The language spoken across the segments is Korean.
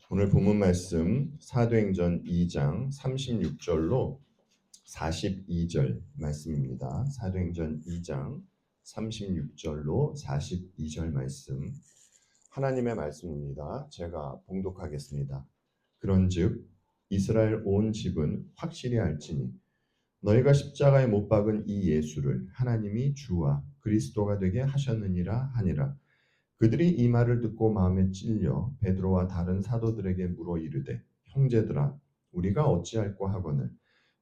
오늘 본문 말씀 사도행전 2장 36절로 42절 말씀입니다. 사도행전 2장 36절로 42절 말씀, 하나님의 말씀입니다. 제가 봉독하겠습니다. 그런즉 이스라엘 온 집은 확실히 알지니 너희가 십자가에 못 박은 이 예수를 하나님이 주와 그리스도가 되게 하셨느니라 하니라. 그들이 이 말을 듣고 마음에 찔려 베드로와 다른 사도들에게 물어 이르되, 형제들아, 우리가 어찌할꼬 하거늘.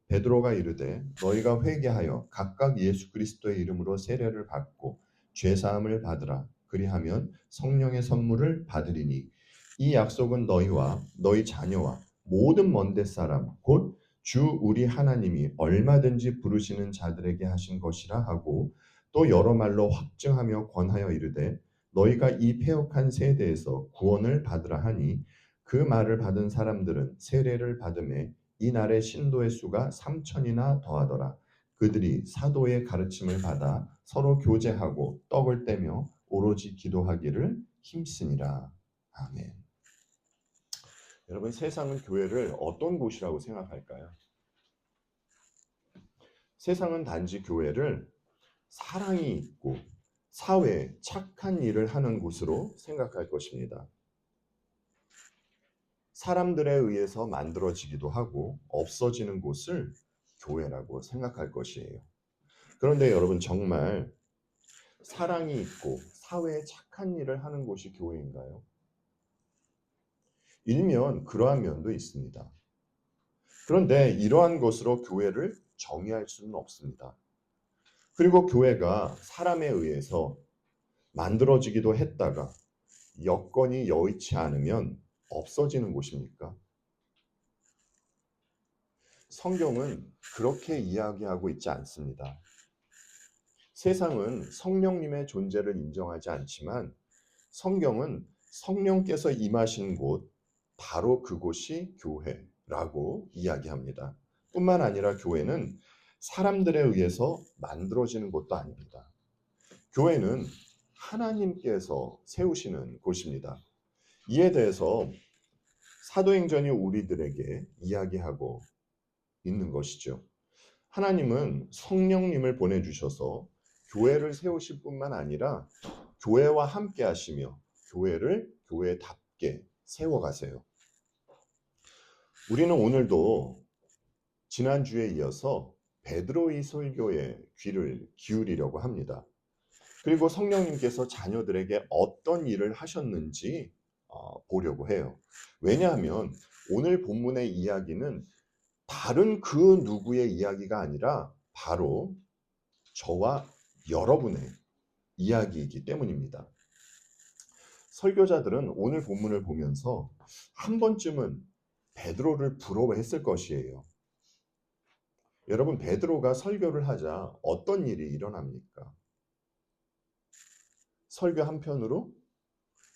베드로가 이르되, 너희가 회개하여 각각 예수 그리스도의 이름으로 세례를 받고 죄 사함을 받으라. 그리하면 성령의 선물을 받으리니 이 약속은 너희와 너희 자녀와 모든 먼데 사람 곧 주 우리 하나님이 얼마든지 부르시는 자들에게 하신 것이라 하고, 또 여러 말로 확증하며 권하여 이르되, 너희가 이 패역한 세대에서 구원을 받으라 하니, 그 말을 받은 사람들은 세례를 받음에 이날의 신도의 수가 3천이나 더하더라. 그들이 사도의 가르침을 받아 서로 교제하고 떡을 떼며 오로지 기도하기를 힘쓰니라. 아멘. 여러분, 세상은 교회를 어떤 곳이라고 생각할까요? 세상은 단지 교회를 사랑이 있고 사회에 착한 일을 하는 곳으로 생각할 것입니다. 사람들에 의해서 만들어지기도 하고 없어지는 곳을 교회라고 생각할 것이에요. 그런데 여러분, 정말 사랑이 있고 사회에 착한 일을 하는 곳이 교회인가요? 일면 그러한 면도 있습니다. 그런데 이러한 것으로 교회를 정의할 수는 없습니다. 그리고 교회가 사람에 의해서 만들어지기도 했다가 여건이 여의치 않으면 없어지는 곳입니까? 성경은 그렇게 이야기하고 있지 않습니다. 세상은 성령님의 존재를 인정하지 않지만 성경은 성령께서 임하신 곳, 바로 그곳이 교회라고 이야기합니다. 뿐만 아니라 교회는 사람들에 의해서 만들어지는 곳도 아닙니다. 교회는 하나님께서 세우시는 곳입니다. 이에 대해서 사도행전이 우리들에게 이야기하고 있는 것이죠. 하나님은 성령님을 보내주셔서 교회를 세우실 뿐만 아니라 교회와 함께 하시며 교회를 교회답게 세워가세요. 우리는 오늘도 지난주에 이어서 베드로의 설교에 귀를 기울이려고 합니다. 그리고 성령님께서 자녀들에게 어떤 일을 하셨는지 보려고 해요. 왜냐하면 오늘 본문의 이야기는 다른 그 누구의 이야기가 아니라 바로 저와 여러분의 이야기이기 때문입니다. 설교자들은 오늘 본문을 보면서 한 번쯤은 베드로를 부러워했을 것이에요. 여러분, 베드로가 설교를 하자 어떤 일이 일어납니까? 설교 한편으로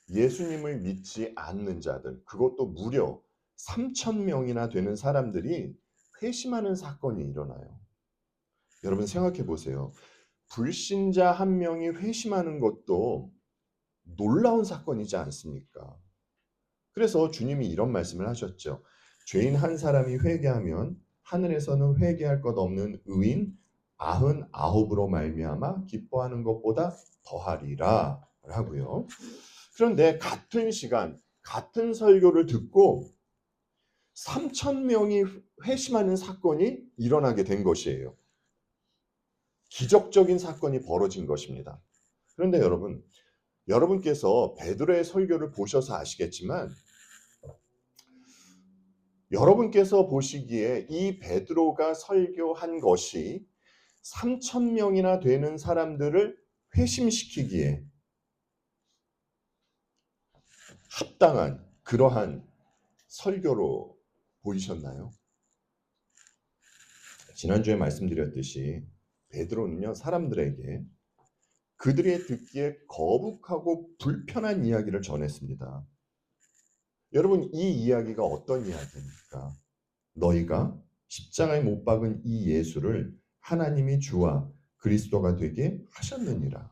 예수님을 믿지 않는 자들, 그것도 무려 3,000명이나 되는 사람들이 회심하는 사건이 일어나요. 여러분, 생각해 보세요. 불신자 한 명이 회심하는 것도 놀라운 사건이지 않습니까? 그래서 주님이 이런 말씀을 하셨죠. 죄인 한 사람이 회개하면 하늘에서는 회개할 것 없는 의인 99으로 말미암아 기뻐하는 것보다 더하리라 라고요. 그런데 같은 시간, 같은 설교를 듣고 3,000명이 회심하는 사건이 일어나게 된 것이에요. 기적적인 사건이 벌어진 것입니다. 그런데 여러분께서 베드로의 설교를 보셔서 아시겠지만 여러분께서 보시기에 이 베드로가 설교한 것이 3,000명이나 되는 사람들을 회심시키기에 합당한 그러한 설교로 보이셨나요? 지난주에 말씀드렸듯이 베드로는요, 사람들에게 그들의 듣기에 거북하고 불편한 이야기를 전했습니다. 여러분, 이 이야기가 어떤 이야기입니까? 너희가 십자가에 못 박은 이 예수를 하나님이 주와 그리스도가 되게 하셨느니라.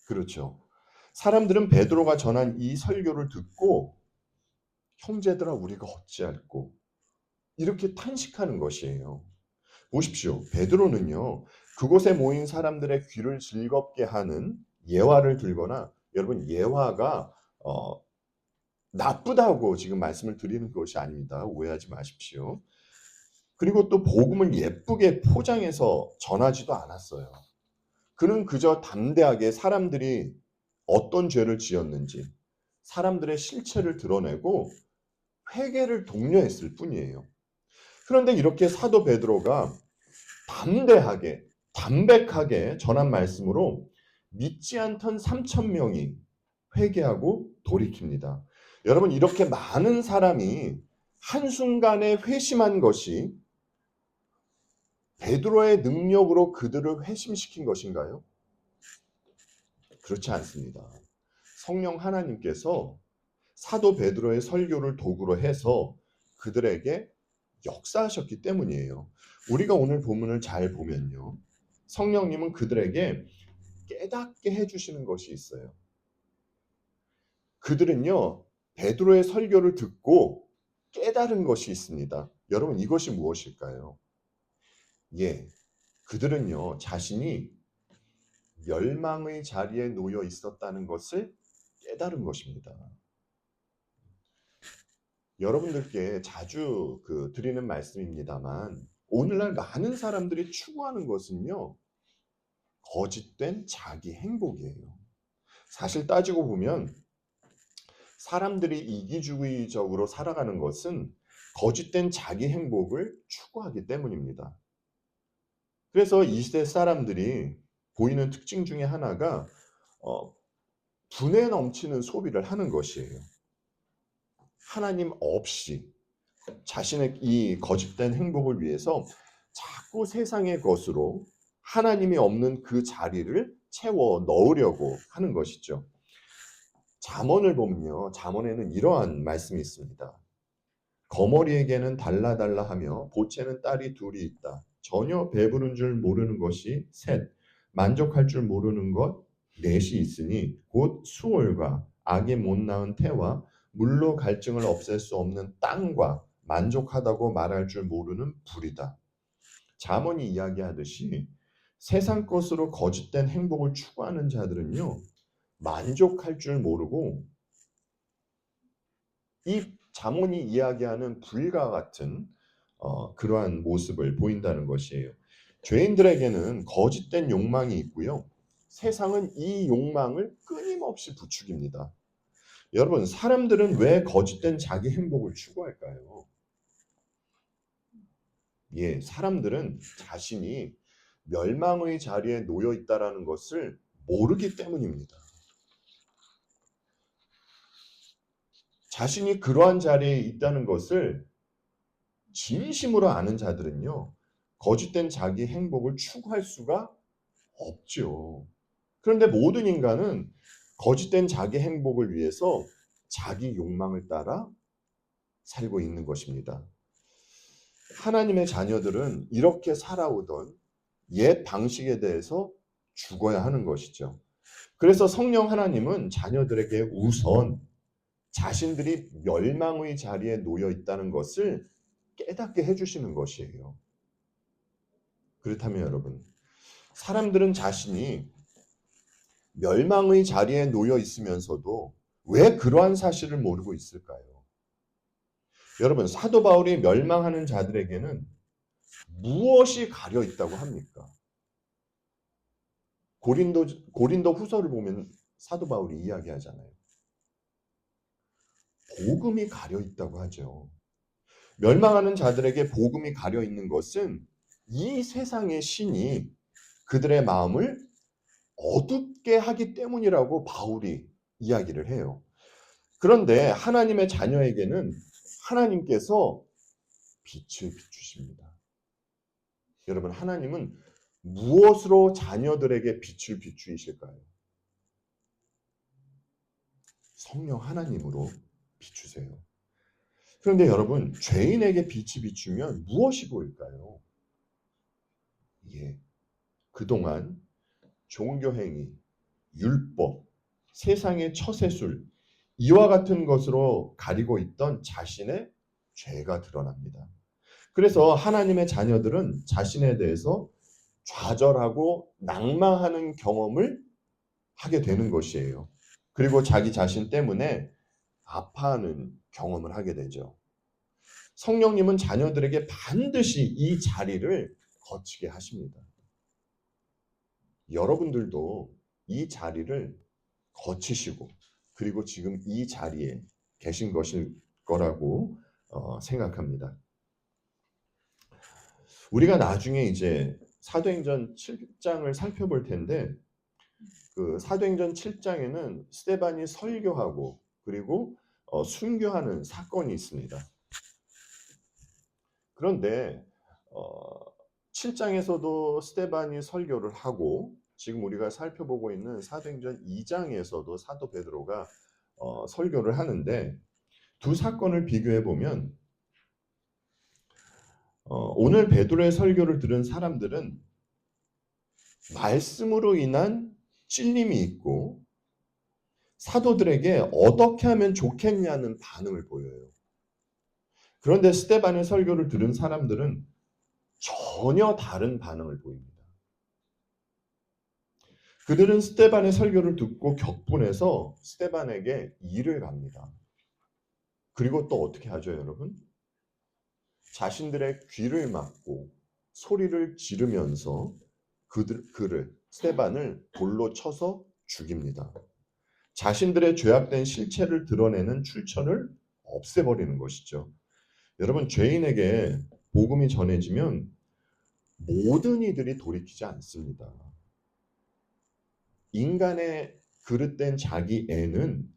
그렇죠. 사람들은 베드로가 전한 이 설교를 듣고 형제들아 우리가 어찌할꼬 이렇게 탄식하는 것이에요. 보십시오. 베드로는요. 그곳에 모인 사람들의 귀를 즐겁게 하는 예화를 들거나 여러분 예화가 나쁘다고 지금 말씀을 드리는 것이 아닙니다. 오해하지 마십시오. 그리고 또 복음을 예쁘게 포장해서 전하지도 않았어요. 그는 그저 담대하게 사람들이 어떤 죄를 지었는지 사람들의 실체를 드러내고 회개를 독려했을 뿐이에요. 그런데 이렇게 사도 베드로가 담대하게 담백하게 전한 말씀으로 믿지 않던 3천 명이 회개하고 돌이킵니다. 여러분 이렇게 많은 사람이 한순간에 회심한 것이 베드로의 능력으로 그들을 회심시킨 것인가요? 그렇지 않습니다. 성령 하나님께서 사도 베드로의 설교를 도구로 해서 그들에게 역사하셨기 때문이에요. 우리가 오늘 본문을 잘 보면요. 성령님은 그들에게 깨닫게 해주시는 것이 있어요. 그들은요. 베드로의 설교를 듣고 깨달은 것이 있습니다. 여러분 이것이 무엇일까요? 예, 그들은요. 자신이 멸망의 자리에 놓여 있었다는 것을 깨달은 것입니다. 여러분들께 자주 드리는 말씀입니다만 오늘날 많은 사람들이 추구하는 것은요. 거짓된 자기 행복이에요. 사실 따지고 보면 사람들이 이기주의적으로 살아가는 것은 거짓된 자기 행복을 추구하기 때문입니다. 그래서 이 시대 사람들이 보이는 특징 중에 하나가 분에 넘치는 소비를 하는 것이에요. 하나님 없이 자신의 이 거짓된 행복을 위해서 자꾸 세상의 것으로 하나님이 없는 그 자리를 채워 넣으려고 하는 것이죠. 잠언을 보면요. 잠언에는 이러한 말씀이 있습니다. 거머리에게는 달라달라하며 보채는 딸이 둘이 있다. 전혀 배부른 줄 모르는 것이 셋, 만족할 줄 모르는 것 넷이 있으니 곧 수월과 악이 못 낳은 태와 물로 갈증을 없앨 수 없는 땅과 만족하다고 말할 줄 모르는 불이다. 잠언이 이야기하듯이 세상 것으로 거짓된 행복을 추구하는 자들은요. 만족할 줄 모르고 이 잠언이 이야기하는 불과 같은 그러한 모습을 보인다는 것이에요. 죄인들에게는 거짓된 욕망이 있고요. 세상은 이 욕망을 끊임없이 부추깁니다. 여러분, 사람들은 왜 거짓된 자기 행복을 추구할까요? 예, 사람들은 자신이 멸망의 자리에 놓여 있다라는 것을 모르기 때문입니다. 자신이 그러한 자리에 있다는 것을 진심으로 아는 자들은요, 거짓된 자기 행복을 추구할 수가 없죠. 그런데 모든 인간은 거짓된 자기 행복을 위해서 자기 욕망을 따라 살고 있는 것입니다. 하나님의 자녀들은 이렇게 살아오던 옛 방식에 대해서 죽어야 하는 것이죠. 그래서 성령 하나님은 자녀들에게 우선 자신들이 멸망의 자리에 놓여 있다는 것을 깨닫게 해주시는 것이에요. 그렇다면 여러분, 사람들은 자신이 멸망의 자리에 놓여 있으면서도 왜 그러한 사실을 모르고 있을까요? 여러분, 사도 바울이 멸망하는 자들에게는 무엇이 가려 있다고 합니까? 고린도 후서를 보면 사도 바울이 이야기하잖아요. 복음이 가려 있다고 하죠. 멸망하는 자들에게 복음이 가려 있는 것은 이 세상의 신이 그들의 마음을 어둡게 하기 때문이라고 바울이 이야기를 해요. 그런데 하나님의 자녀에게는 하나님께서 빛을 비추십니다. 여러분, 하나님은 무엇으로 자녀들에게 빛을 비추이실까요? 성령 하나님으로 비추세요. 그런데 여러분, 죄인에게 빛이 비추면 무엇이 보일까요? 예, 그동안 종교행위, 율법, 세상의 처세술, 이와 같은 것으로 가리고 있던 자신의 죄가 드러납니다. 그래서 하나님의 자녀들은 자신에 대해서 좌절하고 낭망하는 경험을 하게 되는 것이에요. 그리고 자기 자신 때문에 아파하는 경험을 하게 되죠. 성령님은 자녀들에게 반드시 이 자리를 거치게 하십니다. 여러분들도 이 자리를 거치시고 그리고 지금 이 자리에 계신 것일 거라고 생각합니다. 우리가 나중에 이제 사도행전 7장을 살펴볼 텐데 그 사도행전 7장에는 스데반이 설교하고 그리고 순교하는 사건이 있습니다. 그런데 7장에서도 스데반이 설교를 하고 지금 우리가 살펴보고 있는 사도행전 2장에서도 사도 베드로가 설교를 하는데 두 사건을 비교해 보면 오늘 베드로의 설교를 들은 사람들은 말씀으로 인한 찔림이 있고 사도들에게 어떻게 하면 좋겠냐는 반응을 보여요. 그런데 스데반의 설교를 들은 사람들은 전혀 다른 반응을 보입니다. 그들은 스데반의 설교를 듣고 격분해서 스데반에게 이를 갑니다. 그리고 또 어떻게 하죠, 여러분? 자신들의 귀를 막고 소리를 지르면서 스데반을 돌로 쳐서 죽입니다. 자신들의 죄악된 실체를 드러내는 출처를 없애버리는 것이죠. 여러분, 죄인에게 복음이 전해지면 모든 이들이 돌이키지 않습니다. 인간의 그릇된 자기 애는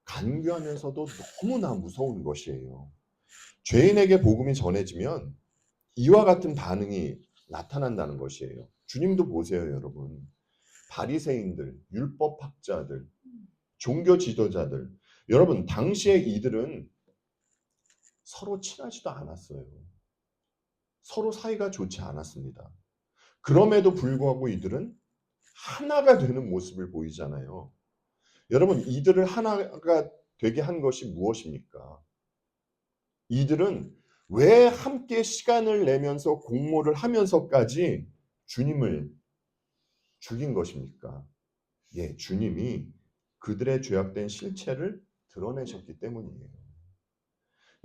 간교하면서도 너무나 무서운 것이에요. 죄인에게 복음이 전해지면 이와 같은 반응이 나타난다는 것이에요. 주님도 보세요, 여러분. 바리새인들, 율법학자들, 종교 지도자들, 여러분 당시에 이들은 서로 친하지도 않았어요. 서로 사이가 좋지 않았습니다. 그럼에도 불구하고 이들은 하나가 되는 모습을 보이잖아요. 여러분, 이들을 하나가 되게 한 것이 무엇입니까? 이들은 왜 함께 시간을 내면서 공모를 하면서까지 주님을 죽인 것입니까? 예, 주님이 그들의 죄악된 실체를 드러내셨기 때문이에요.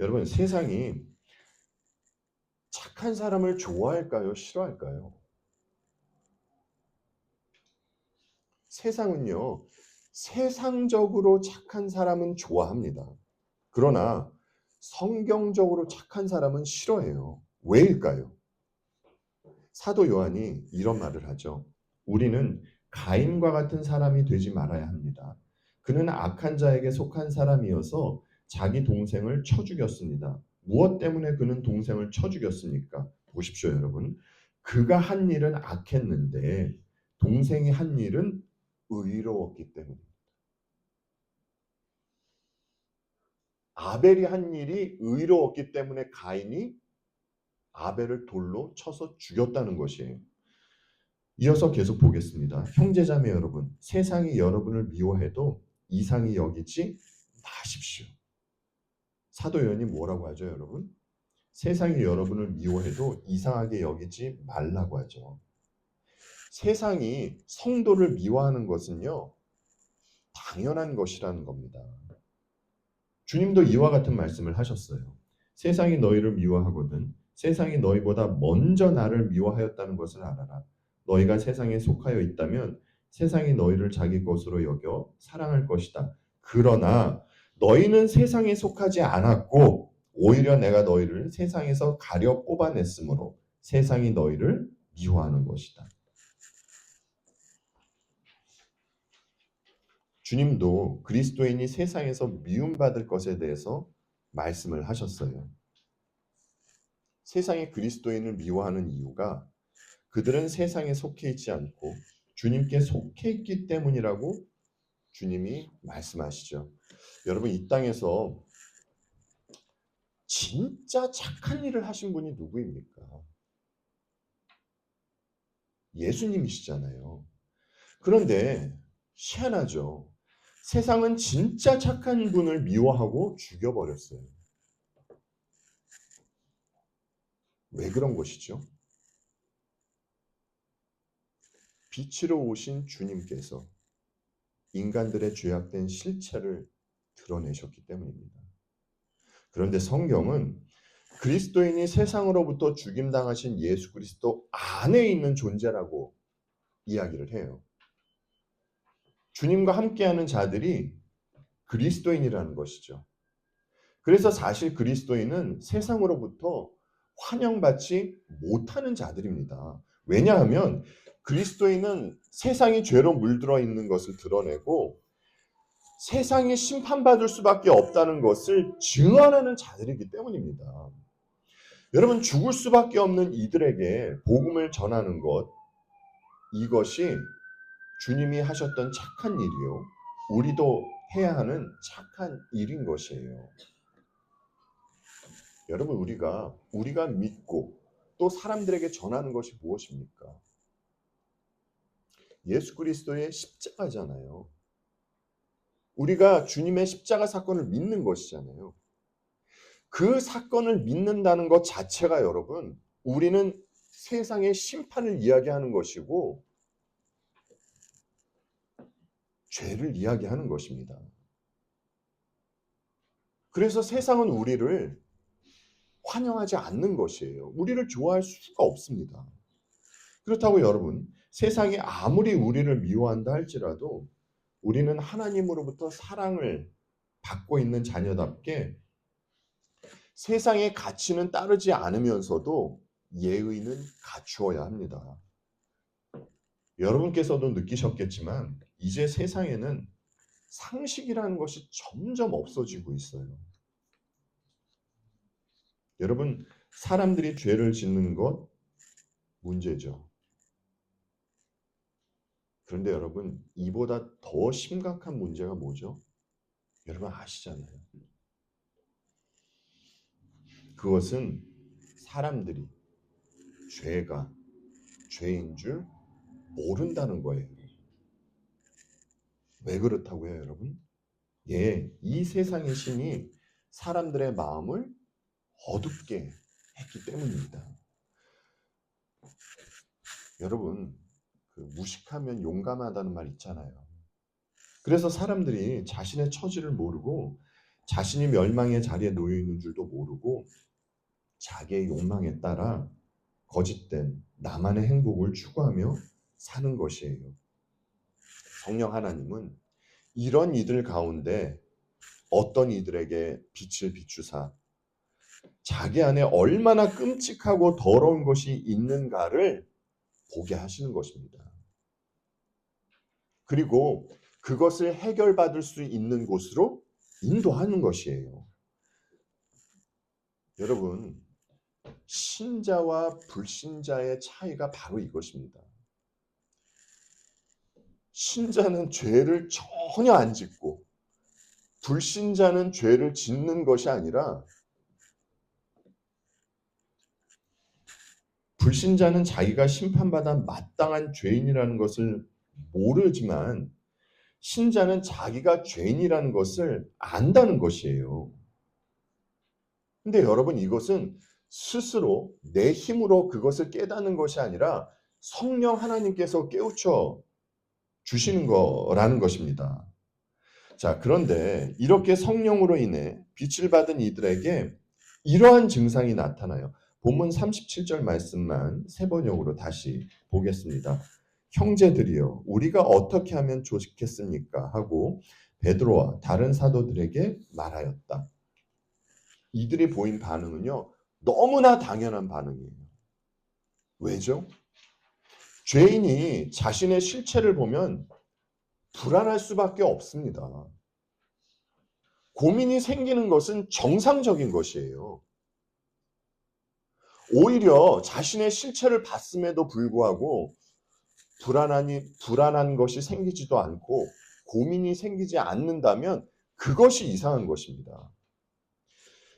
여러분, 세상이 착한 사람을 좋아할까요? 싫어할까요? 세상은요, 세상적으로 착한 사람은 좋아합니다. 그러나 성경적으로 착한 사람은 싫어해요. 왜일까요? 사도 요한이 이런 말을 하죠. 우리는 가인과 같은 사람이 되지 말아야 합니다. 그는 악한 자에게 속한 사람이어서 자기 동생을 쳐 죽였습니다. 무엇 때문에 그는 동생을 쳐 죽였습니까? 보십시오, 여러분. 그가 한 일은 악했는데 동생이 한 일은 의로웠기 때문입니다. 아벨이 한 일이 의로웠기 때문에 가인이 아벨을 돌로 쳐서 죽였다는 것이에요. 이어서 계속 보겠습니다. 형제자매 여러분, 세상이 여러분을 미워해도 이상히 여기지 마십시오. 사도 요한이 뭐라고 하죠, 여러분? 세상이 여러분을 미워해도 이상하게 여기지 말라고 하죠. 세상이 성도를 미워하는 것은요, 당연한 것이라는 겁니다. 주님도 이와 같은 말씀을 하셨어요. 세상이 너희를 미워하거든 세상이 너희보다 먼저 나를 미워하였다는 것을 알아라. 너희가 세상에 속하여 있다면 세상이 너희를 자기 것으로 여겨 사랑할 것이다. 그러나 너희는 세상에 속하지 않았고 오히려 내가 너희를 세상에서 가려 뽑아냈으므로 세상이 너희를 미워하는 것이다. 주님도 그리스도인이 세상에서 미움받을 것에 대해서 말씀을 하셨어요. 세상이 그리스도인을 미워하는 이유가 그들은 세상에 속해 있지 않고 주님께 속해 있기 때문이라고 주님이 말씀하시죠. 여러분, 이 땅에서 진짜 착한 일을 하신 분이 누구입니까? 예수님이시잖아요. 그런데 희한하죠. 세상은 진짜 착한 분을 미워하고 죽여버렸어요. 왜 그런 것이죠? 빛으로 오신 주님께서 인간들의 죄악된 실체를 드러내셨기 때문입니다. 그런데 성경은 그리스도인이 세상으로부터 죽임당하신 예수 그리스도 안에 있는 존재라고 이야기를 해요. 주님과 함께하는 자들이 그리스도인이라는 것이죠. 그래서 사실 그리스도인은 세상으로부터 환영받지 못하는 자들입니다. 왜냐하면 그리스도인은 세상이 죄로 물들어 있는 것을 드러내고 세상이 심판받을 수밖에 없다는 것을 증언하는 자들이기 때문입니다. 여러분, 죽을 수밖에 없는 이들에게 복음을 전하는 것, 이것이 주님이 하셨던 착한 일이요, 우리도 해야 하는 착한 일인 것이에요. 여러분, 우리가 믿고 또 사람들에게 전하는 것이 무엇입니까? 예수 그리스도의 십자가잖아요. 우리가 주님의 십자가 사건을 믿는 것이잖아요. 그 사건을 믿는다는 것 자체가 여러분, 우리는 세상의 심판을 이야기하는 것이고 죄를 이야기하는 것입니다. 그래서 세상은 우리를 환영하지 않는 것이에요. 우리를 좋아할 수가 없습니다. 그렇다고 여러분, 세상이 아무리 우리를 미워한다 할지라도 우리는 하나님으로부터 사랑을 받고 있는 자녀답게 세상의 가치는 따르지 않으면서도 예의는 갖추어야 합니다. 여러분께서도 느끼셨겠지만 이제 세상에는 상식이라는 것이 점점 없어지고 있어요. 여러분, 사람들이 죄를 짓는 것 문제죠. 그런데 여러분, 이보다 더 심각한 문제가 뭐죠? 여러분 아시잖아요. 그것은 사람들이 죄가 죄인 줄 모른다는 거예요. 왜 그렇다고요, 여러분? 예, 이 세상의 신이 사람들의 마음을 어둡게 했기 때문입니다. 여러분, 무식하면 용감하다는 말 있잖아요. 그래서 사람들이 자신의 처지를 모르고 자신이 멸망의 자리에 놓여 있는 줄도 모르고 자기의 욕망에 따라 거짓된 나만의 행복을 추구하며 사는 것이에요. 성령 하나님은 이런 이들 가운데 어떤 이들에게 빛을 비추사 자기 안에 얼마나 끔찍하고 더러운 것이 있는가를 보게 하시는 것입니다. 그리고 그것을 해결받을 수 있는 곳으로 인도하는 것이에요. 여러분, 신자와 불신자의 차이가 바로 이것입니다. 신자는 죄를 전혀 안 짓고 불신자는 죄를 짓는 것이 아니라 불신자는 자기가 심판받아 마땅한 죄인이라는 것을 모르지만 신자는 자기가 죄인이라는 것을 안다는 것이에요. 근데 여러분, 이것은 스스로 내 힘으로 그것을 깨닫는 것이 아니라 성령 하나님께서 깨우쳐 주시는 거라는 것입니다. 자, 그런데 이렇게 성령으로 인해 빛을 받은 이들에게 이러한 증상이 나타나요. 본문 37절 말씀만 세 번역으로 다시 보겠습니다. 형제들이여, 우리가 어떻게 하면 좋겠습니까? 하고 베드로와 다른 사도들에게 말하였다. 이들이 보인 반응은요, 너무나 당연한 반응이에요. 왜죠? 죄인이 자신의 실체를 보면 불안할 수밖에 없습니다. 고민이 생기는 것은 정상적인 것이에요. 오히려 자신의 실체를 봤음에도 불구하고 불안한 것이 생기지도 않고 고민이 생기지 않는다면 그것이 이상한 것입니다.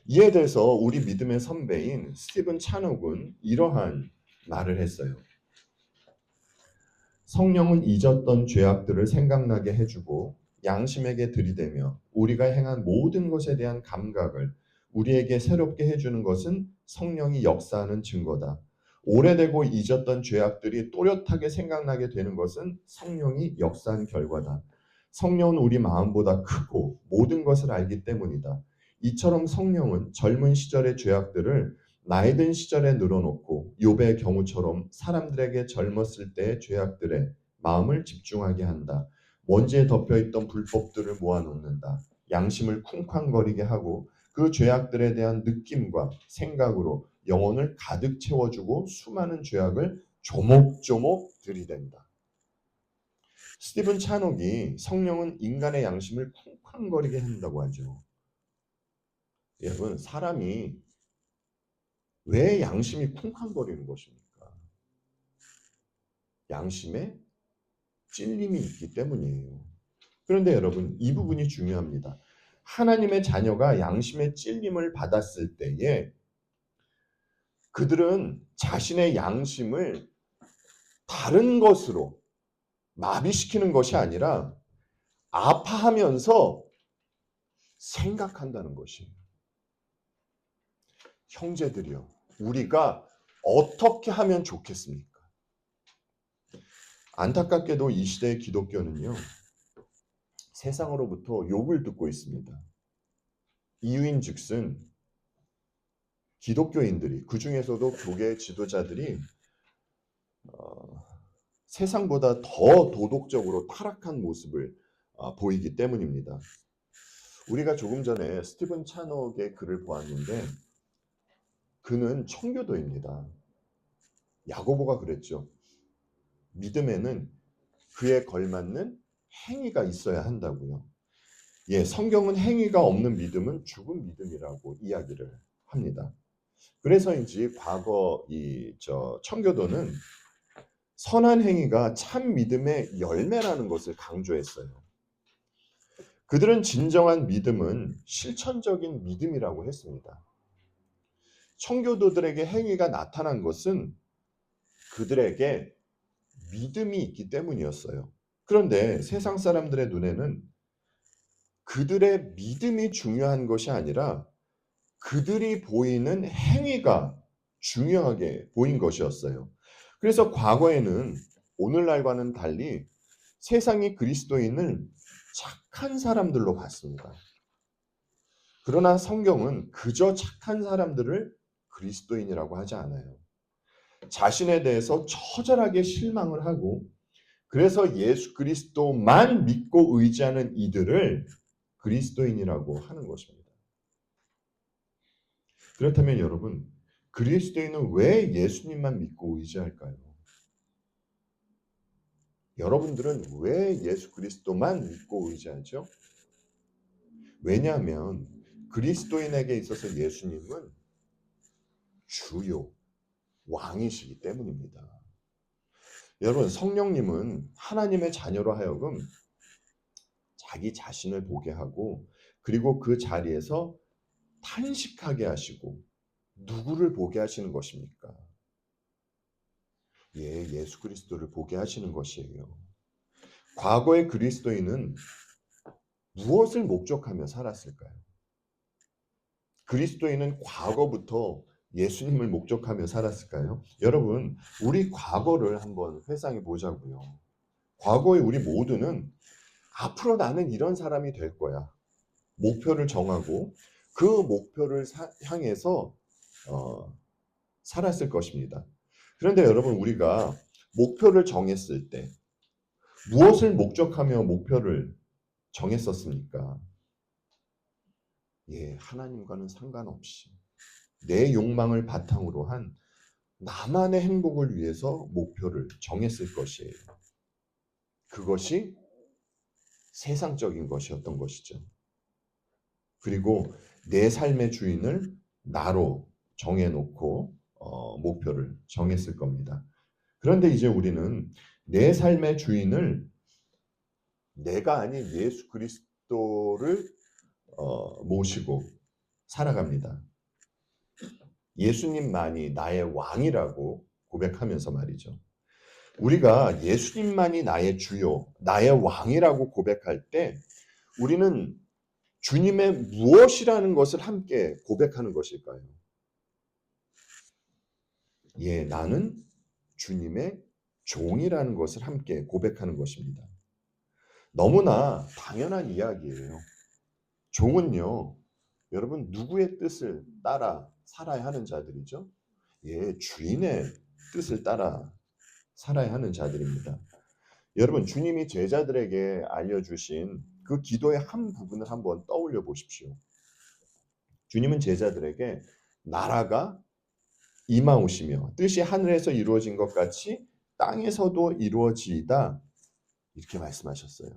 이에 대해서 우리 믿음의 선배인 스티븐 찬옥은 이러한 말을 했어요. 성령은 잊었던 죄악들을 생각나게 해주고 양심에게 들이대며 우리가 행한 모든 것에 대한 감각을 우리에게 새롭게 해주는 것은 성령이 역사하는 증거다. 오래되고 잊었던 죄악들이 또렷하게 생각나게 되는 것은 성령이 역사한 결과다. 성령은 우리 마음보다 크고 모든 것을 알기 때문이다. 이처럼 성령은 젊은 시절의 죄악들을 나이 든 시절에 늘어놓고 욥의 경우처럼 사람들에게 젊었을 때의 죄악들에 마음을 집중하게 한다. 먼지에 덮여있던 불법들을 모아놓는다. 양심을 쿵쾅거리게 하고 그 죄악들에 대한 느낌과 생각으로 영혼을 가득 채워주고 수많은 죄악을 조목조목 들이댄다. 스티븐 차녹이 성령은 인간의 양심을 쿵쾅거리게 한다고 하죠. 여러분, 사람이 왜 양심이 쿵쾅거리는 것입니까? 양심에 찔림이 있기 때문이에요. 그런데 여러분, 이 부분이 중요합니다. 하나님의 자녀가 양심의 찔림을 받았을 때에 그들은 자신의 양심을 다른 것으로 마비시키는 것이 아니라 아파하면서 생각한다는 것이에요. 형제들이요, 우리가 어떻게 하면 좋겠습니까? 안타깝게도 이 시대의 기독교는요, 세상으로부터 욕을 듣고 있습니다. 이유인즉슨 기독교인들이, 그 중에서도 교계 지도자들이 세상보다 더 도덕적으로 타락한 모습을 보이기 때문입니다. 우리가 조금 전에 스티븐 차녹의 글을 보았는데 그는 청교도입니다. 야고보가 그랬죠. 믿음에는 그에 걸맞는 행위가 있어야 한다고요. 예, 성경은 행위가 없는 믿음은 죽은 믿음이라고 이야기를 합니다. 그래서인지 과거 청교도는 선한 행위가 참 믿음의 열매라는 것을 강조했어요. 그들은 진정한 믿음은 실천적인 믿음이라고 했습니다. 청교도들에게 행위가 나타난 것은 그들에게 믿음이 있기 때문이었어요. 그런데 세상 사람들의 눈에는 그들의 믿음이 중요한 것이 아니라 그들이 보이는 행위가 중요하게 보인 것이었어요. 그래서 과거에는 오늘날과는 달리 세상이 그리스도인을 착한 사람들로 봤습니다. 그러나 성경은 그저 착한 사람들을 그리스도인이라고 하지 않아요. 자신에 대해서 처절하게 실망을 하고 그래서 예수 그리스도만 믿고 의지하는 이들을 그리스도인이라고 하는 것입니다. 그렇다면 여러분, 그리스도인은 왜 예수님만 믿고 의지할까요? 여러분들은 왜 예수 그리스도만 믿고 의지하죠? 왜냐하면 그리스도인에게 있어서 예수님은 주요, 왕이시기 때문입니다. 여러분, 성령님은 하나님의 자녀로 하여금 자기 자신을 보게 하고 그리고 그 자리에서 탄식하게 하시고 누구를 보게 하시는 것입니까? 예, 예수 그리스도를 보게 하시는 것이에요. 과거의 그리스도인은 무엇을 목적하며 살았을까요? 그리스도인은 과거부터 예수님을 목적하며 살았을까요? 여러분, 우리 과거를 한번 회상해 보자고요. 과거에 우리 모두는 앞으로 나는 이런 사람이 될 거야. 목표를 정하고 그 목표를 향해서 살았을 것입니다. 그런데 여러분, 우리가 목표를 정했을 때 무엇을 목적하며 목표를 정했었습니까? 예, 하나님과는 상관없이 내 욕망을 바탕으로 한 나만의 행복을 위해서 목표를 정했을 것이에요. 그것이 세상적인 것이었던 것이죠. 그리고 내 삶의 주인을 나로 정해놓고 목표를 정했을 겁니다. 그런데 이제 우리는 내 삶의 주인을 내가 아닌 예수 그리스도를 모시고 살아갑니다. 예수님만이 나의 왕이라고 고백하면서 말이죠. 우리가 예수님만이 나의 주요, 나의 왕이라고 고백할 때 우리는 주님의 무엇이라는 것을 함께 고백하는 것일까요? 예, 나는 주님의 종이라는 것을 함께 고백하는 것입니다. 너무나 당연한 이야기예요. 종은요, 여러분 누구의 뜻을 따라 살아야 하는 자들이죠? 예, 주인의 뜻을 따라 살아야 하는 자들입니다. 여러분, 주님이 제자들에게 알려주신 그 기도의 한 부분을 한번 떠올려 보십시오. 주님은 제자들에게 나라가 임하오시며 뜻이 하늘에서 이루어진 것 같이 땅에서도 이루어지이다 이렇게 말씀하셨어요.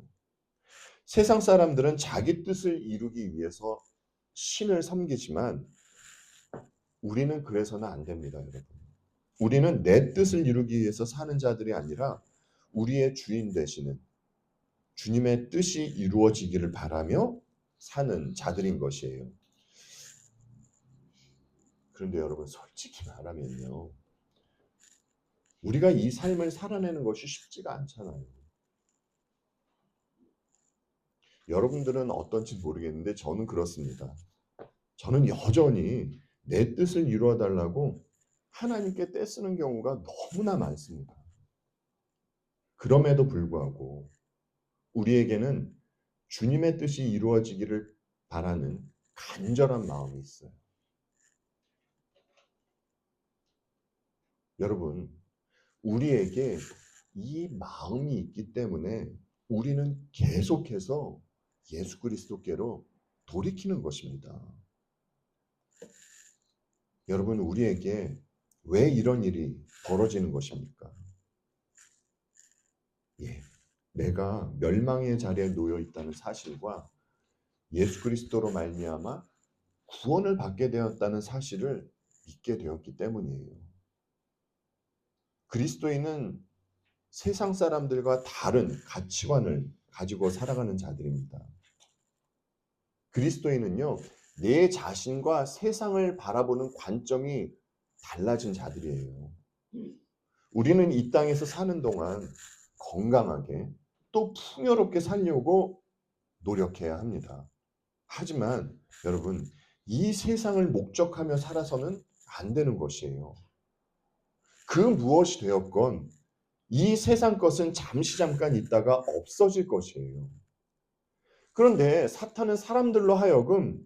세상 사람들은 자기 뜻을 이루기 위해서 신을 섬기지만 우리는 그래서는 안 됩니다, 여러분. 우리는 내 뜻을 이루기 위해서 사는 자들이 아니라 우리의 주인 되시는 주님의 뜻이 이루어지기를 바라며 사는 자들인 것이에요. 그런데 여러분, 솔직히 말하면요, 우리가 이 삶을 살아내는 것이 쉽지가 않잖아요. 여러분들은 어떤지 모르겠는데 저는 그렇습니다. 저는 여전히 내 뜻을 이루어 달라고 하나님께 떼쓰는 경우가 너무나 많습니다. 그럼에도 불구하고 우리에게는 주님의 뜻이 이루어지기를 바라는 간절한 마음이 있어요. 여러분, 우리에게 이 마음이 있기 때문에 우리는 계속해서 예수 그리스도께로 돌이키는 것입니다. 여러분, 우리에게 왜 이런 일이 벌어지는 것입니까? 예, 내가 멸망의 자리에 놓여 있다는 사실과 예수 그리스도로 말미암아 구원을 받게 되었다는 사실을 믿게 되었기 때문이에요. 그리스도인은 세상 사람들과 다른 가치관을 가지고 살아가는 자들입니다. 그리스도인은요, 내 자신과 세상을 바라보는 관점이 달라진 자들이에요. 우리는 이 땅에서 사는 동안 건강하게 또 풍요롭게 살려고 노력해야 합니다. 하지만 여러분, 이 세상을 목적하며 살아서는 안 되는 것이에요. 그 무엇이 되었건 이 세상 것은 잠깐 있다가 없어질 것이에요. 그런데 사탄은 사람들로 하여금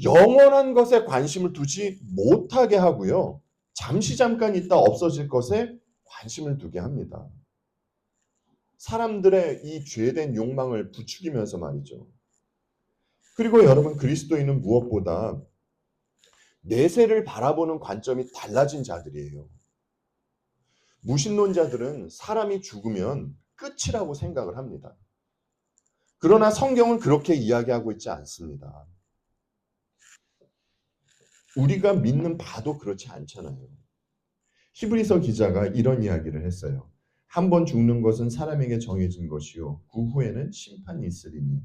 영원한 것에 관심을 두지 못하게 하고요. 잠깐 있다 없어질 것에 관심을 두게 합니다. 사람들의 이 죄된 욕망을 부추기면서 말이죠. 그리고 여러분, 그리스도인은 무엇보다 내세를 바라보는 관점이 달라진 자들이에요. 무신론자들은 사람이 죽으면 끝이라고 생각을 합니다. 그러나 성경은 그렇게 이야기하고 있지 않습니다. 우리가 믿는 바도 그렇지 않잖아요. 히브리서 기자가 이런 이야기를 했어요. 한 번 죽는 것은 사람에게 정해진 것이요 그 후에는 심판이 있으리니.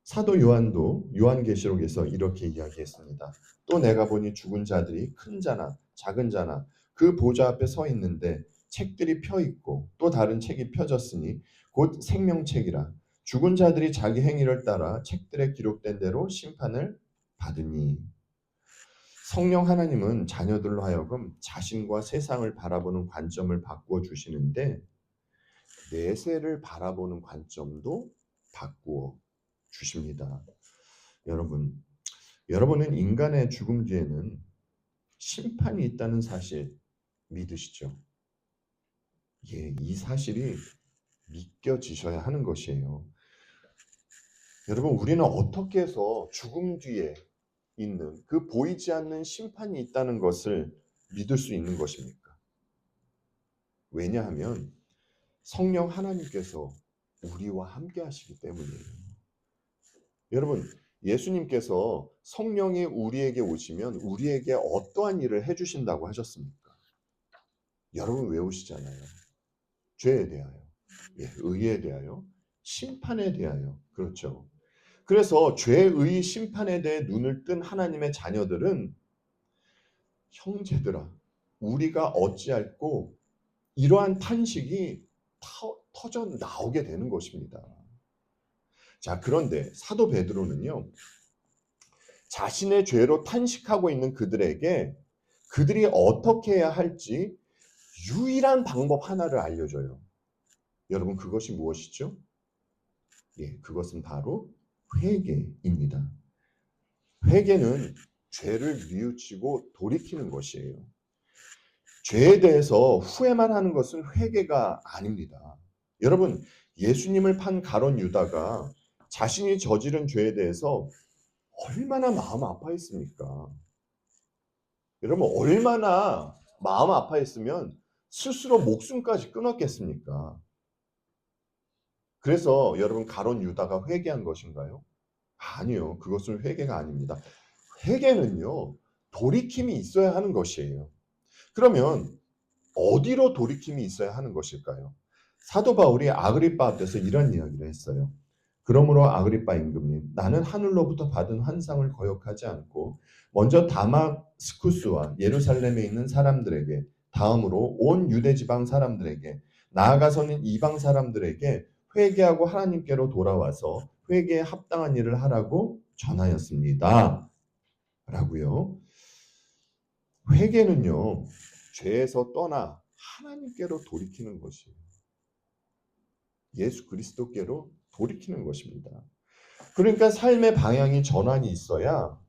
사도 요한도 요한계시록에서 이렇게 이야기했습니다. 또 내가 보니 죽은 자들이 큰 자나 작은 자나 그 보좌 앞에 서 있는데 책들이 펴 있고 또 다른 책이 펴졌으니 곧 생명책이라. 죽은 자들이 자기 행위를 따라 책들에 기록된 대로 심판을 받으니. 성령 하나님은 자녀들로 하여금 자신과 세상을 바라보는 관점을 바꾸어 주시는데 내세를 바라보는 관점도 바꾸어 주십니다. 여러분은 인간의 죽음 뒤에는 심판이 있다는 사실 믿으시죠? 예, 이 사실이 믿겨지셔야 하는 것이에요. 여러분, 우리는 어떻게 해서 죽음 뒤에 있는 그 보이지 않는 심판이 있다는 것을 믿을 수 있는 것입니까? 왜냐하면 성령 하나님께서 우리와 함께 하시기 때문이에요. 여러분, 예수님께서 성령이 우리에게 오시면 우리에게 어떠한 일을 해주신다고 하셨습니까? 여러분 외우시잖아요. 죄에 대하여, 예, 의에 대하여, 심판에 대하여. 그렇죠. 그래서 죄의 심판에 대해 눈을 뜬 하나님의 자녀들은 형제들아, 우리가 어찌할꼬 이러한 탄식이 터져 나오게 되는 것입니다. 자, 그런데 사도 베드로는요, 자신의 죄로 탄식하고 있는 그들에게 그들이 어떻게 해야 할지 유일한 방법 하나를 알려줘요. 여러분, 그것이 무엇이죠? 예, 그것은 바로 회개입니다. 회개는 죄를 뉘우치고 돌이키는 것이에요. 죄에 대해서 후회만 하는 것은 회개가 아닙니다. 여러분, 예수님을 판 가룟 유다가 자신이 저지른 죄에 대해서 얼마나 마음 아파했습니까? 여러분, 얼마나 마음 아파했으면 스스로 목숨까지 끊었겠습니까? 그래서 여러분, 가룟 유다가 회개한 것인가요? 아니요. 그것은 회개가 아닙니다. 회개는요, 돌이킴이 있어야 하는 것이에요. 그러면 어디로 돌이킴이 있어야 하는 것일까요? 사도 바울이 아그리빠 앞에서 이런 이야기를 했어요. 그러므로 아그리빠 임금님, 나는 하늘로부터 받은 환상을 거역하지 않고 먼저 다마스쿠스와 예루살렘에 있는 사람들에게, 다음으로 온 유대 지방 사람들에게, 나아가서는 이방 사람들에게 회개하고 하나님께로 돌아와서 회개에 합당한 일을 하라고 전하였습니다. 라고요. 회개는요, 죄에서 떠나 하나님께로 돌이키는 것이에요. 예수 그리스도께로 돌이키는 것입니다. 그러니까 삶의 방향이 전환이 있어야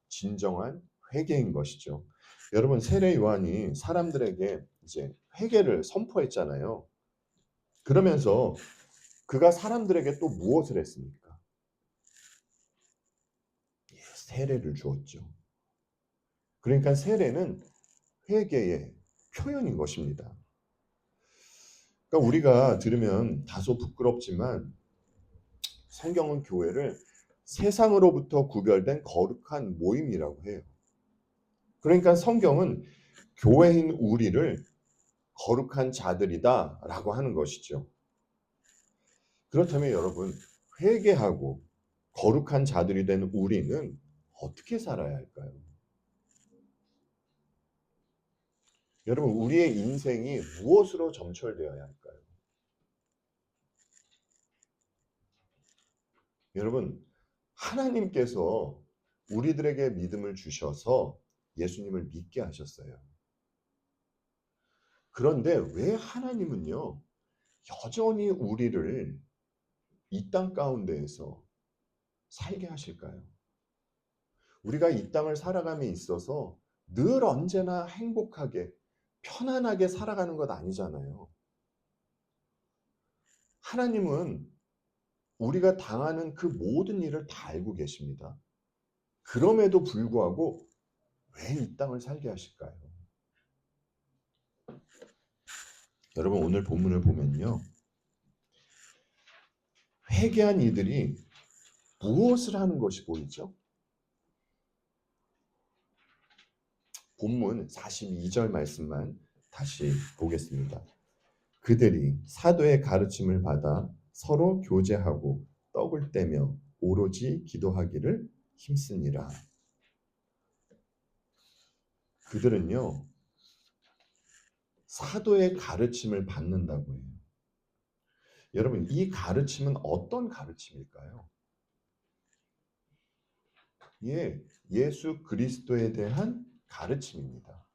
진정한 회개인 것이죠. 여러분, 세례 요한이 사람들에게 이제 회개를 선포했잖아요. 그러면서 그가 사람들에게 또 무엇을 했습니까? 예, 세례를 주었죠. 그러니까 세례는 회개의 표현인 것입니다. 그러니까 우리가 들으면 다소 부끄럽지만 성경은 교회를 세상으로부터 구별된 거룩한 모임이라고 해요. 그러니까 성경은 교회인 우리를 거룩한 자들이다라고 하는 것이죠. 그렇다면 여러분, 회개하고 거룩한 자들이 된 우리는 어떻게 살아야 할까요? 여러분, 우리의 인생이 무엇으로 점철되어야 할까요? 여러분, 하나님께서 우리들에게 믿음을 주셔서 예수님을 믿게 하셨어요. 그런데 왜 하나님은요, 여전히 우리를 이 땅 가운데에서 살게 하실까요? 우리가 이 땅을 살아감에 있어서 늘 언제나 행복하게, 편안하게 살아가는 것 아니잖아요. 하나님은 우리가 당하는 그 모든 일을 다 알고 계십니다. 그럼에도 불구하고 왜 이 땅을 살게 하실까요? 여러분, 오늘 본문을 보면요, 회개한 이들이 무엇을 하는 것이 보이죠? 본문 42절 말씀만 다시 보겠습니다. 그들이 사도의 가르침을 받아 서로 교제하고 떡을 떼며 오로지 기도하기를 힘쓰니라. 그들은요, 사도의 가르침을 받는다고 해요. 여러분, 이 가르침은 어떤 가르침일까요? 예, 예수 그리스도에 대한 가르침입니다.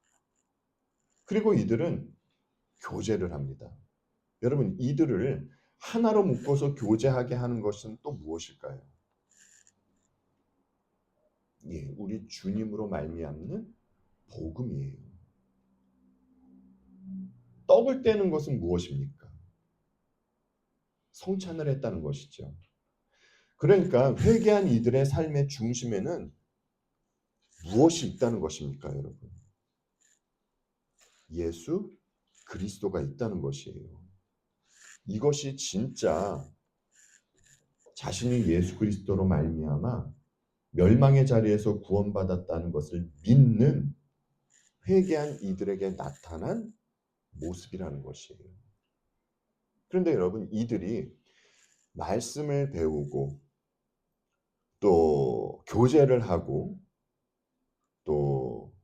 그리고 이들은 교제를 합니다. 여러분, 이들을 하나로 묶어서 교제하게 하는 것은 또 무엇일까요? 예, 우리 주님으로 말미암는 복음이에요. 떡을 떼는 것은 무엇입니까? 성찬을 했다는 것이죠. 그러니까 회개한 이들의 삶의 중심에는 무엇이 있다는 것입니까, 여러분? 예수 그리스도가 있다는 것이에요. 이것이 진짜 자신이 예수 그리스도로 말미암아 멸망의 자리에서 구원받았다는 것을 믿는 회개한 이들에게 나타난 모습이라는 것이에요. 그런데 여러분, 이들이 말씀을 배우고 또 교제를 하고 또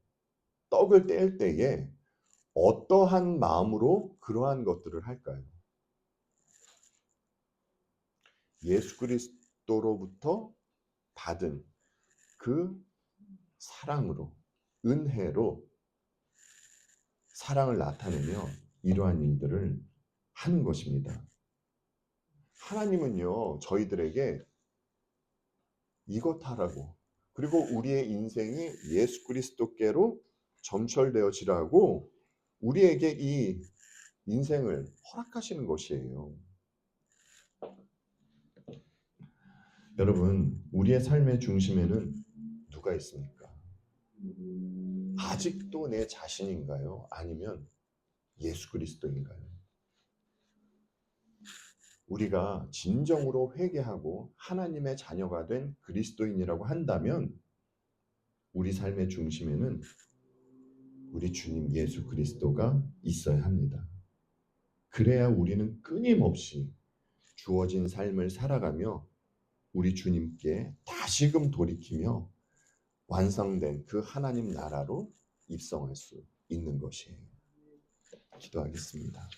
떡을 뗄 때에 어떠한 마음으로 그러한 것들을 할까요? 예수 그리스도로부터 받은 그 사랑으로, 은혜로 사랑을 나타내며 이러한 일들을 하는 것입니다. 하나님은요, 저희들에게 이것 하라고, 그리고 우리의 인생이 예수 그리스도께로 점철되어지라고 우리에게 이 인생을 허락하시는 것이에요. 여러분, 우리의 삶의 중심에는 누가 있습니까? 아직도 내 자신인가요? 아니면 예수 그리스도인가요? 우리가 진정으로 회개하고 하나님의 자녀가 된 그리스도인이라고 한다면 우리 삶의 중심에는 우리 주님 예수 그리스도가 있어야 합니다. 그래야 우리는 끊임없이 주어진 삶을 살아가며 우리 주님께 다시금 돌이키며 완성된 그 하나님 나라로 입성할 수 있는 것이에요. 기도하겠습니다.